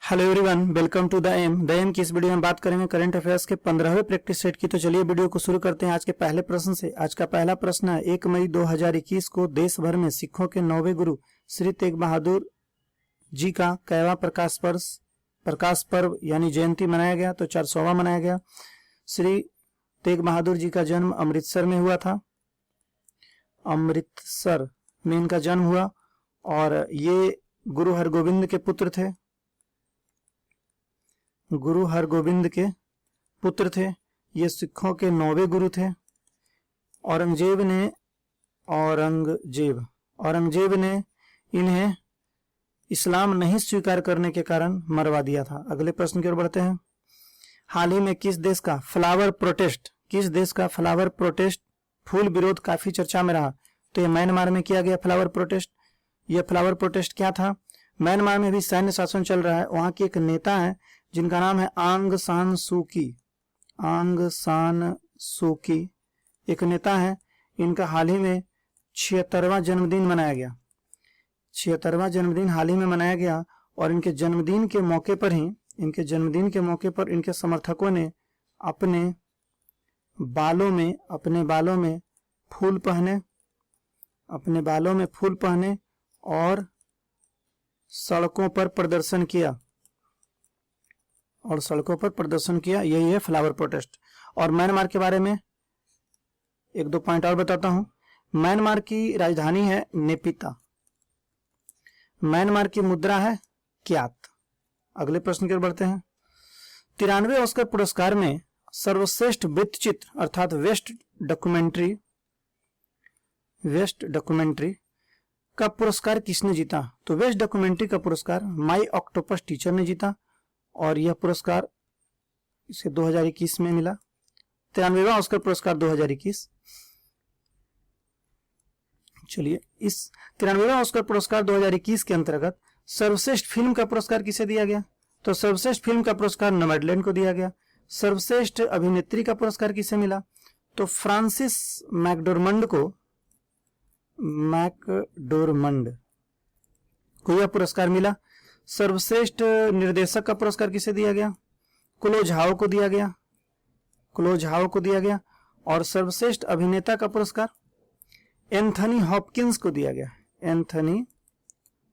Hello everyone, welcome to the M की इस video में बात करेंगे करंट अफेयर्स के 15वें प्रैक्टिस सेट की। तो चलिए वीडियो को शुरू करते हैं आज के पहले प्रश्न से। आज का पहला प्रश्न है, 1 मई 2021 को देश भर में सिखों के 9वें गुरु श्री तेग बहादुर जी का कैवा प्रकाश पर्व यानी जयंती मनाया गया? तो 400वां मनाया गया। श्री तेग बहादुर जी का जन्म अमृतसर में हुआ था। अमृतसर में इनका जन्म हुआ और ये गुरु हरगोविंद के पुत्र थे। गुरु हरगोविंद के पुत्र थे। ये सिखों के 9वें गुरु थे। औरंगजेब ने इन्हें इस्लाम नहीं स्वीकार करने के कारण मरवा दिया था। अगले प्रश्न की ओर बढ़ते हैं। हाल ही में किस देश का फ्लावर प्रोटेस्ट फूल विरोध काफी चर्चा में रहा? तो ये म्यांमार में किया गया फ्लावर प्रोटेस्ट। यह फ्लावर प्रोटेस्ट क्या था? म्यांमार में भी सैन्य शासन चल रहा है। वहां की एक नेता है जिनका नाम है आंग सान सूकी एक नेता है। इनका हाल ही में 76वां जन्मदिन मनाया गया। 76वां जन्मदिन हाल ही में मनाया गया और इनके जन्मदिन के मौके पर इनके समर्थकों ने अपने बालों में फूल पहने और सड़कों पर प्रदर्शन किया। यही है फ्लावर प्रोटेस्ट। और म्यांमार के बारे में एक दो पॉइंट और बताता हूं। म्यांमार की राजधानी है नेपिता। म्यांमार की मुद्रा है क्यात। अगले प्रश्न की ओर बढ़ते हैं। 93वें ऑस्कर पुरस्कार में सर्वश्रेष्ठ वृत्तचित्र अर्थात वेस्ट डॉक्यूमेंट्री का पुरस्कार किसने जीता? तो वेस्ट डॉक्यूमेंट्री का पुरस्कार माई ऑक्टोपस टीचर ने जीता और यह पुरस्कार इसे 2021 में मिला। 93वां ऑस्कर पुरस्कार 2021। चलिए, इस 93वां ऑस्कर पुरस्कार 2021 के अंतर्गत सर्वश्रेष्ठ फिल्म का पुरस्कार किसे दिया गया? तो सर्वश्रेष्ठ फिल्म का पुरस्कार नोमैडलैंड को दिया गया। सर्वश्रेष्ठ अभिनेत्री का पुरस्कार किसे मिला? तो फ्रांसिस मैकडोरमंड को यह पुरस्कार मिला। सर्वश्रेष्ठ निर्देशक का पुरस्कार किसे दिया गया? क्लो झाओ को दिया गया। और सर्वश्रेष्ठ अभिनेता का पुरस्कार एंथनी हॉपकिंस को दिया गया। एंथनी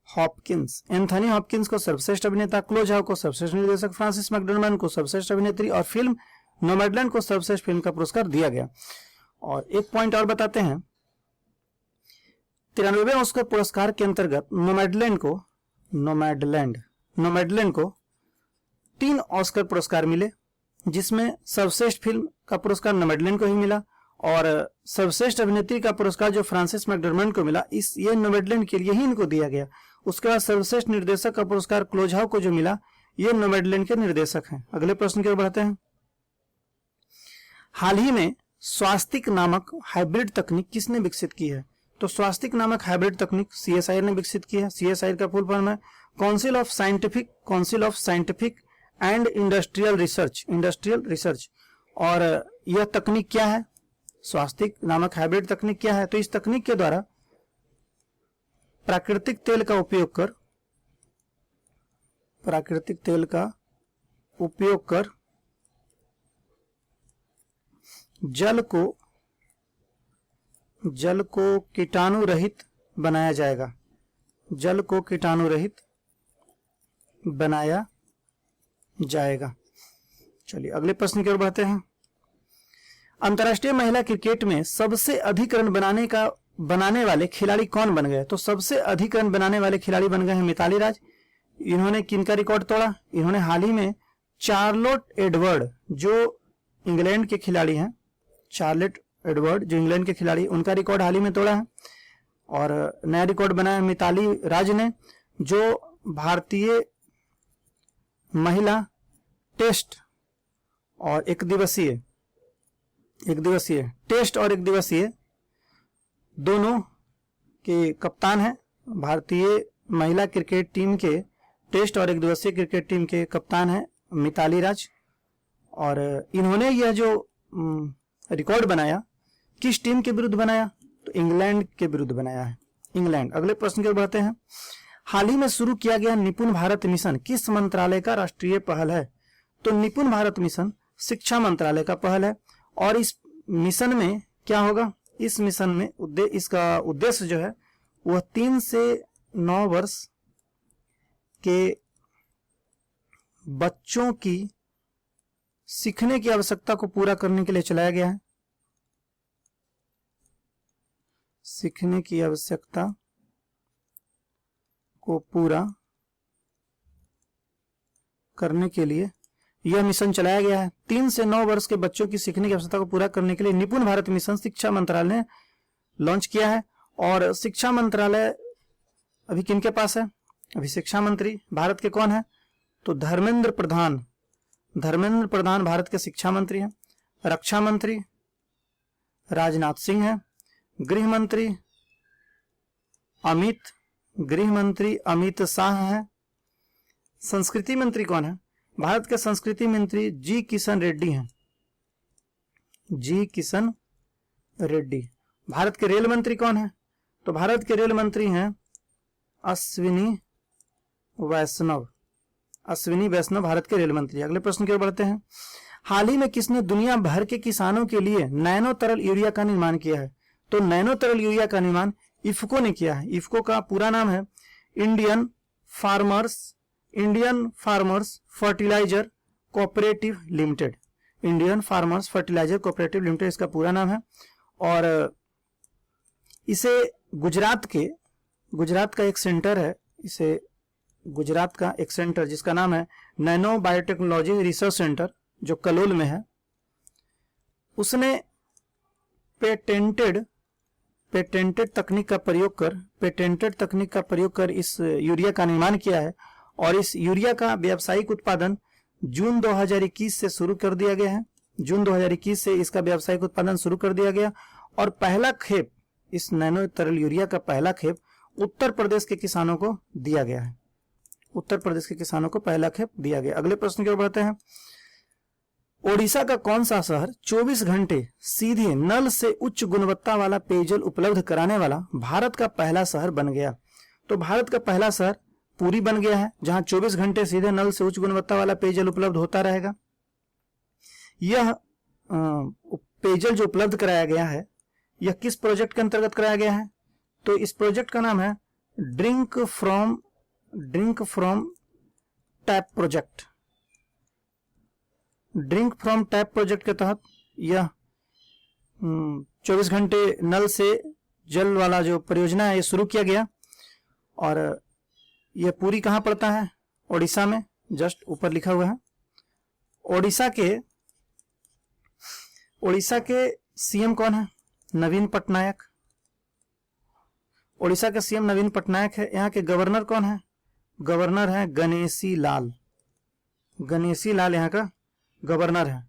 हॉपकिंस को सर्वश्रेष्ठ अभिनेता, क्लो झाओ को सर्वश्रेष्ठ निर्देशक, फ्रांसिस मैकडोरमंड को सर्वश्रेष्ठ अभिनेत्री और फिल्म नोमैडलैंड को सर्वश्रेष्ठ फिल्म का पुरस्कार दिया गया। और एक पॉइंट और बताते हैं। 93वें ऑस्कर पुरस्कार के अंतर्गत नोमैडलैंड को 3 ऑस्कर पुरस्कार मिले, जिसमें सर्वश्रेष्ठ फिल्म का पुरस्कार नोमैडलैंड को ही मिला और सर्वश्रेष्ठ अभिनेत्री का पुरस्कार जो फ्रांसिस मैकडोरमंड को मिला ये नोमैडलैंड के लिए ही इनको दिया गया। उसके बाद सर्वश्रेष्ठ निर्देशक का पुरस्कार क्लो झाओ को जो मिला ये नोमैडलैंड के निर्देशक हैं। अगले प्रश्न की ओर बढ़ते हैं। हाल ही में स्वास्तिक नामक हाइब्रिड तकनीक किसने विकसित की है? तो स्वास्तिक नामक हाइब्रिड तकनीक CSIR ने विकसित की है। CSIR का फुल फॉर्म है council of scientific and industrial research. और यह तकनीक क्या है? स्वास्तिक नामक हाइब्रिड तकनीक क्या है? तो इस तकनीक के द्वारा प्राकृतिक तेल का उपयोग कर जल को कीटाणु रहित बनाया जाएगा। चलिए अगले प्रश्न की ओर बढ़ते हैं। अंतर्राष्ट्रीय महिला क्रिकेट में सबसे अधिक रन बनाने वाले खिलाड़ी कौन बन गए? तो सबसे अधिक रन बनाने वाले खिलाड़ी बन गए हैं मिताली राज। इन्होंने किनका रिकॉर्ड तोड़ा? इन्होंने हाल ही में चार्लोट एडवर्ड जो इंग्लैंड के खिलाड़ी हैं, उनका रिकॉर्ड हाल ही में तोड़ा है। और नया रिकॉर्ड बनाया मिताली राज ने, जो भारतीय महिला टेस्ट और एक दिवसीय दोनों के कप्तान हैं। भारतीय महिला क्रिकेट टीम के टेस्ट और एक दिवसीय क्रिकेट टीम के कप्तान हैं मिताली राज। और इन्होंने यह जो रिकॉर्ड बनाया किस टीम के विरुद्ध बनाया? तो इंग्लैंड के विरुद्ध बनाया है। इंग्लैंड। अगले प्रश्न की ओर बढ़ते हैं। हाल ही में शुरू किया गया निपुण भारत मिशन किस मंत्रालय का राष्ट्रीय पहल है? तो निपुण भारत मिशन शिक्षा मंत्रालय का पहल है। और इस मिशन में क्या होगा? इस मिशन में इसका उद्देश्य जो है वह 3 से 9 वर्ष के बच्चों की सीखने की आवश्यकता को पूरा करने के लिए चलाया गया है। सीखने की आवश्यकता को पूरा करने के लिए यह मिशन चलाया गया है। 3 से 9 वर्ष के बच्चों की सीखने की आवश्यकता को पूरा करने के लिए निपुण भारत मिशन शिक्षा मंत्रालय ने लॉन्च किया है। और शिक्षा मंत्रालय अभी किनके पास है? अभी शिक्षा मंत्री भारत के कौन है? तो धर्मेंद्र प्रधान भारत के शिक्षा मंत्री हैं। रक्षा मंत्री राजनाथ सिंह है। गृह मंत्री अमित शाह है। संस्कृति मंत्री कौन है? भारत के संस्कृति मंत्री जी किशन रेड्डी हैं। भारत के रेल मंत्री कौन है? तो भारत के रेल मंत्री हैं अश्विनी वैष्णव भारत के रेल मंत्री। अगले प्रश्न की ओर बढ़ते हैं। हाल ही में किसने दुनिया भर के किसानों के लिए नैनो तरल यूरिया का निर्माण किया है? तो नैनो तरल यूरिया का निर्माण इफ्को ने किया है। इफ्को का पूरा नाम है Indian Farmers Fertiliser Cooperative Limited. इसका पूरा नाम है। और इसे गुजरात का एक सेंटर है, जिसका नाम है नैनो बायोटेक्नोलॉजी रिसर्च सेंटर, जो कलोल में है, उसने पेटेंटेड तकनीक का प्रयोग कर इस यूरिया का निर्माण किया है। और इस यूरिया का व्यावसायिक उत्पादन जून 2021 से शुरू कर दिया गया है। जून 2021 से इसका व्यावसायिक उत्पादन शुरू कर दिया गया। और पहला खेप, इस नैनो तरल यूरिया का पहला खेप उत्तर प्रदेश के किसानों को दिया गया है। अगले प्रश्न की ओर बढ़ते हैं। ओडिशा का कौन सा शहर 24 घंटे सीधे नल से उच्च गुणवत्ता वाला पेयजल उपलब्ध कराने वाला भारत का पहला शहर बन गया? तो भारत का पहला शहर पुरी बन गया है, जहां 24 घंटे सीधे नल से उच्च गुणवत्ता वाला पेयजल उपलब्ध होता रहेगा। यह पेयजल जो उपलब्ध कराया गया है, यह किस प्रोजेक्ट के अंतर्गत कराया गया है? तो इस प्रोजेक्ट का नाम है ड्रिंक फ्रॉम टैप प्रोजेक्ट के तहत यह 24 घंटे नल से जल वाला जो परियोजना है, ये शुरू किया गया। और यह पूरी कहां पड़ता है? ओडिशा में, जस्ट ऊपर लिखा हुआ है। ओडिशा के सीएम कौन है? नवीन पटनायक। ओडिशा के सीएम नवीन पटनायक है। यहाँ के गवर्नर कौन है? गवर्नर है गणेशी लाल यहाँ का गवर्नर है।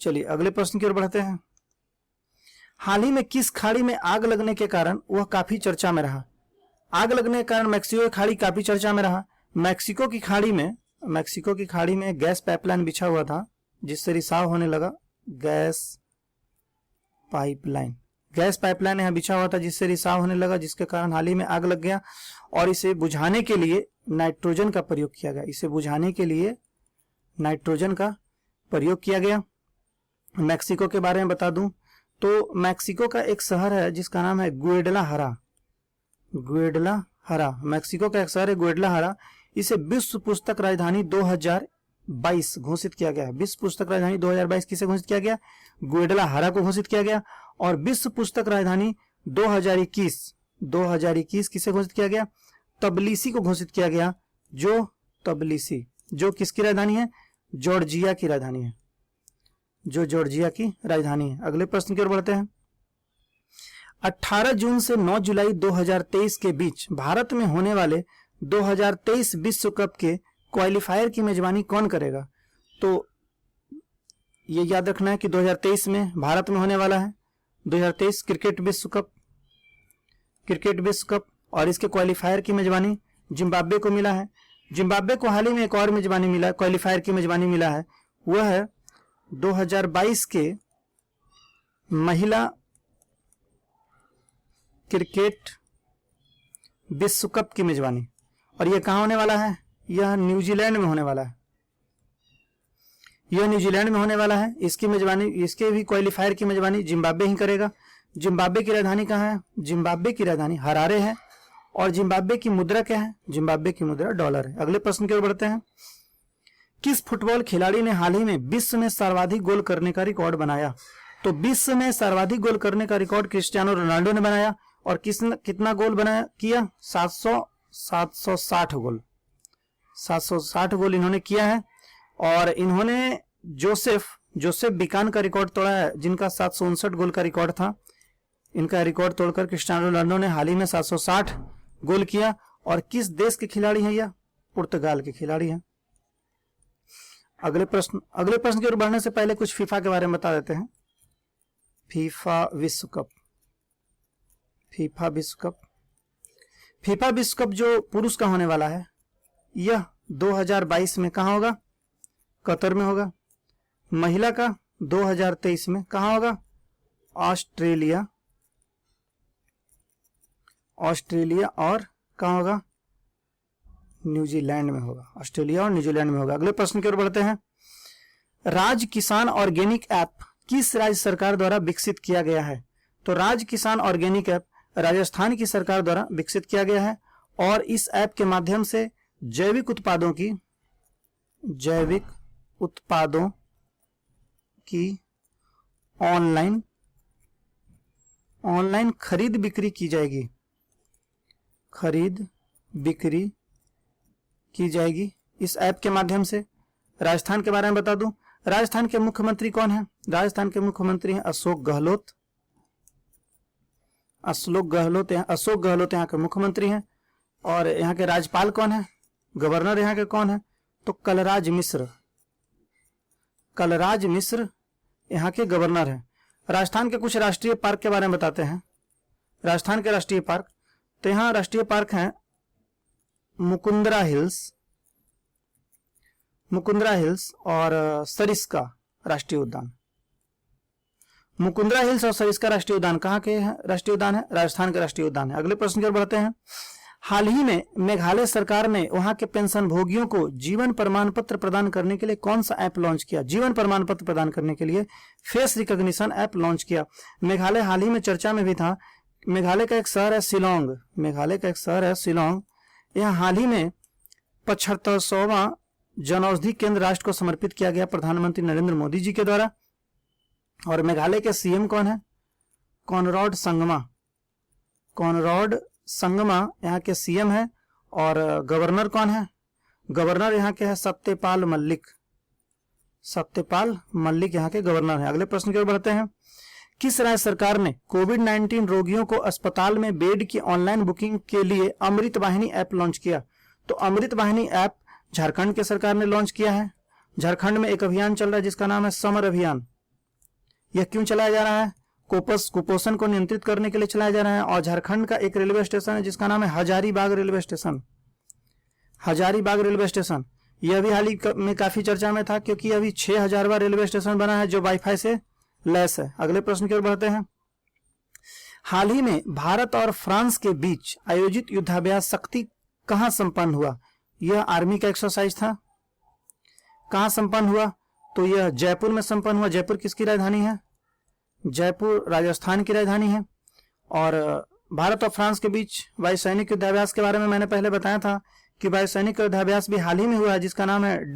चलिए अगले प्रश्न की ओर बढ़ते हैं। हाल ही में किस खाड़ी में आग लगने के कारण वह काफी चर्चा में रहा? आग लगने के कारण मैक्सिको की खाड़ी काफी चर्चा में रहा। मैक्सिको की खाड़ी में गैस पाइपलाइन बिछा हुआ था, जिससे रिसाव होने लगा। गैस पाइपलाइन यहाँ बिछा हुआ था, जिससे रिसाव होने लगा, जिसके कारण हाल ही में आग लग गया। और इसे बुझाने के लिए नाइट्रोजन का प्रयोग किया गया। मैक्सिको के बारे में बता दूं तो मैक्सिको का एक शहर है जिसका नाम है गुएडलाहरा। मैक्सिको का एक शहर है गुएडलाहरा। इसे विश्व पुस्तक राजधानी 2022 घोषित किया गया है। विश्व पुस्तक राजधानी 2022 किसे घोषित किया गया? गुएडलाहरा को घोषित किया गया। और विश्व पुस्तक राजधानी 2021 किसे घोषित किया गया? तबलीसी को घोषित किया गया। जो किसकी राजधानी है? जॉर्जिया की राजधानी है। अगले प्रश्न की ओर बढ़ते हैं। 18 जून से 9 जुलाई 2023 के बीच भारत में होने वाले 2023 विश्व कप के क्वालिफायर की मेजबानी कौन करेगा? तो ये याद रखना है कि 2023 में भारत में होने वाला है 2023 क्रिकेट विश्व कप। और इसके क्वालिफायर की मेजबानी जिम्बाब्वे को मिला है। जिम्बाब्वे को हाल ही में एक और क्वालिफायर की मेजबानी मिला है, वह है 2022 के महिला क्रिकेट विश्व कप की मेजबानी। और यह कहाँ होने वाला है? यह न्यूजीलैंड में होने वाला है। यह न्यूजीलैंड में होने वाला है। इसकी मेजबानी, इसके भी क्वालिफायर की मेजबानी जिम्बाब्वे ही करेगा। जिम्बाब्वे की राजधानी कहाँ है? जिम्बाब्वे की राजधानी हरारे है। और जिम्बाब्वे की मुद्रा क्या है? जिम्बाब्वे की मुद्रा डॉलर है। अगले प्रश्न की ओर बढ़ते हैं। किस फुटबॉल खिलाड़ी ने हाल ही में विश्व में सर्वाधिक गोल करने का रिकॉर्ड बनाया? तो विश्व में सर्वाधिक गोल करने का रिकॉर्ड क्रिस्टियानो रोनाल्डो ने बनाया। और कितना गोल बनाया किया? 760 गोल। 760 गोल इन्होंने किया है। और इन्होंने जोसेफ बिकान का रिकॉर्ड तोड़ा है, जिनका 759 गोल का रिकॉर्ड था। इनका रिकॉर्ड तोड़कर क्रिस्टियानो रोनाल्डो ने हाल ही में 760 गोल किया। और किस देश के खिलाड़ी हैं? यह पुर्तगाल के खिलाड़ी हैं। अगले प्रश्न की ओर बढ़ने से पहले कुछ फीफा के बारे में बता देते हैं। फीफा विश्व कप जो पुरुष का होने वाला है, यह 2022 में कहाँ होगा? कतर में होगा। महिला का 2023 में कहाँ होगा? ऑस्ट्रेलिया और कहाँ होगा? न्यूजीलैंड में होगा। ऑस्ट्रेलिया और न्यूजीलैंड में होगा। अगले प्रश्न की ओर बढ़ते हैं। राज किसान ऑर्गेनिक ऐप किस राज्य सरकार द्वारा विकसित किया गया है? तो राज किसान ऑर्गेनिक ऐप राजस्थान की सरकार द्वारा विकसित किया गया है। और इस ऐप के माध्यम से जैविक उत्पादों की ऑनलाइन खरीद बिक्री की जाएगी इस ऐप के माध्यम से। राजस्थान के बारे में बता दूं, राजस्थान के मुख्यमंत्री कौन है? राजस्थान के मुख्यमंत्री हैं अशोक गहलोत यहाँ के मुख्यमंत्री हैं। और यहाँ के राज्यपाल कौन है? गवर्नर यहाँ के कौन है? तो कलराज मिश्र यहाँ के गवर्नर हैं। राजस्थान के कुछ राष्ट्रीय पार्क के बारे में बताते हैं। राजस्थान के राष्ट्रीय पार्क, तो यहाँ राष्ट्रीय पार्क हैं मुकुंदरा हिल्स और सरिस्का राष्ट्रीय उद्यान। मुकुंदरा हिल्स और सरिस्का राष्ट्रीय उद्यान कहाँ के राष्ट्रीय उद्यान है? राजस्थान के राष्ट्रीय उद्यान है। अगले प्रश्न की ओर बढ़ते हैं। हाल ही में मेघालय सरकार ने वहां के पेंशन भोगियों को जीवन प्रमाण पत्र प्रदान करने के लिए कौन सा ऐप लॉन्च किया? जीवन प्रमाण पत्र प्रदान करने के लिए फेस रिकॉग्निशन ऐप लॉन्च किया। मेघालय हाल ही में चर्चा में भी था। मेघालय का एक शहर है शिलोंग। यहाँ हाल ही में 75वां जनऔषधि केंद्र राष्ट्र को समर्पित किया गया प्रधानमंत्री नरेंद्र मोदी जी के द्वारा। और मेघालय के सीएम कौन है? कॉनरॉड संगमा यहाँ के सीएम है। और गवर्नर कौन है? गवर्नर यहाँ के है सत्यपाल मल्लिक यहाँ के गवर्नर हैं। अगले प्रश्न की ओर बढ़ते हैं। किस राज्य सरकार ने कोविड-19 रोगियों को अस्पताल में बेड की ऑनलाइन बुकिंग के लिए अमृत वाहिनी ऐप लॉन्च किया? तो अमृत वाहिनी ऐप झारखंड के सरकार ने लॉन्च किया है। झारखंड में एक अभियान चल रहा है जिसका नाम है समर अभियान। यह क्यों चलाया जा रहा है? कुपोषण को नियंत्रित करने के लिए चलाया जा रहा है। और झारखंड का एक रेलवे स्टेशन है जिसका नाम है हजारीबाग रेलवे स्टेशन। यह भी हाल ही में काफी चर्चा में था, क्योंकि अभी 6000वां रेलवे स्टेशन बना है जो वाईफाई से लैस है। अगले प्रश्न की ओर बढ़ते हैं। हाल ही में भारत और फ्रांस के बीच आयोजित युद्धाभ्यास शक्ति कहां संपन्न हुआ? यह आर्मी का एक्सरसाइज था। कहां संपन्न हुआ? तो यह जयपुर में संपन्न हुआ। जयपुर किसकी राजधानी है? जयपुर राजस्थान की राजधानी है। और भारत और फ्रांस के बीच वायुसैनिक युद्धाभ्यास के बारे में मैंने पहले बताया था कि वायुसैनिक युद्धाभ्यास भी हाल ही में हुआ है जिसका नाम है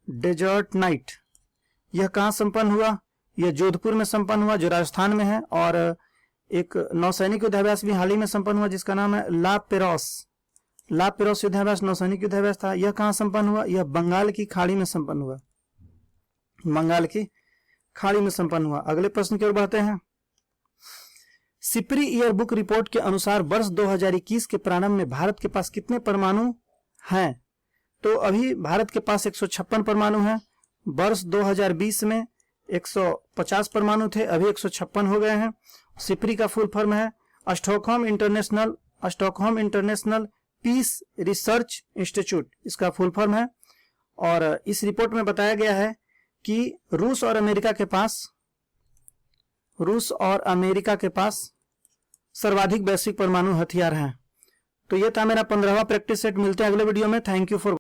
डेजर्ट नाइट। यह कहां संपन्न हुआ? यह जोधपुर में संपन्न हुआ जो राजस्थान में है। और एक नौसैनिक युद्धाभ्यास भी हाल ही में संपन्न हुआ जिसका नाम है ला पेरोस युद्धाभ्यास नौसैनिक युद्धाभ्यास था। यह कहां संपन्न हुआ? यह बंगाल की खाड़ी में संपन्न हुआ। अगले प्रश्न की ओर बढ़ते हैं। सिपरी ईयर बुक रिपोर्ट के अनुसार वर्ष 2021 के प्रारंभ में भारत के पास कितने परमाणु हैं? तो अभी भारत के पास 156 परमाणु हैं। वर्ष 2020 में 150 परमाणु थे, अभी 156 हो गए हैं। सिपरी का फुल फॉर्म है Stockholm International Peace Research Institute, इसका फुल फॉर्म है। और इस रिपोर्ट में बताया गया है कि रूस और अमेरिका के पास सर्वाधिक वैश्विक परमाणु हथियार हैं। तो ये था मेरा 15वां प्रैक्टिस सेट। मिलते हैं अगले वीडियो में। Thank you for